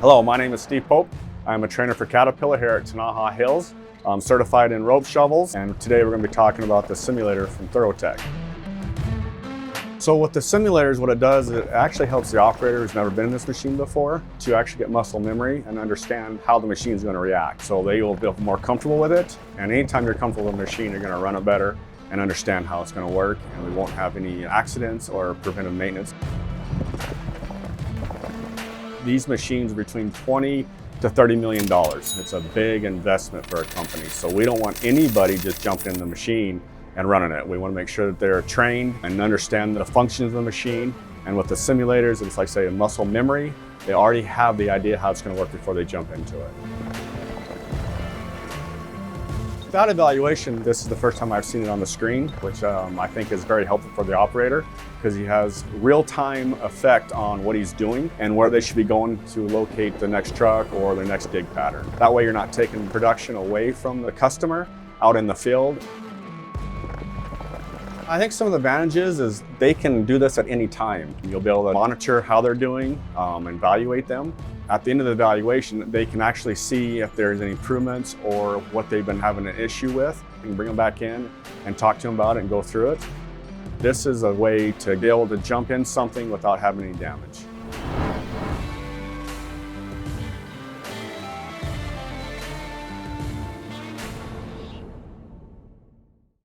Hello, my name is Steve Pope. I'm a trainer for Caterpillar here at Tanaha Hills. I'm certified in rope shovels, and today we're going to be talking about the simulator from ThoroughTec. So with the simulators, what it does is it actually helps the operator who's never been in this machine before to actually get muscle memory and understand how the machine is going to react. So they will feel more comfortable with it, and anytime you're comfortable with the machine, you're going to run it better and understand how it's going to work, and we won't have any accidents or preventive maintenance. These machines are between $20 to $30 million. It's a big investment for a company. So we don't want anybody just jumping in the machine and running it. We want to make sure that they're trained and understand the functions of the machine. And with the simulators, it's like, say, a muscle memory. They already have the idea how it's going to work before they jump into it. Without evaluation, this is the first time I've seen it on the screen, which I think is very helpful for the operator because he has real-time effect on what he's doing and where they should be going to locate the next truck or the next dig pattern. That way you're not taking production away from the customer out in the field. I think some of the advantages is they can do this at any time. You'll be able to monitor how they're doing and evaluate them. At the end of the evaluation, they can actually see if there's any improvements or what they've been having an issue with. You can bring them back in and talk to them about it and go through it. This is a way to be able to jump in something without having any damage.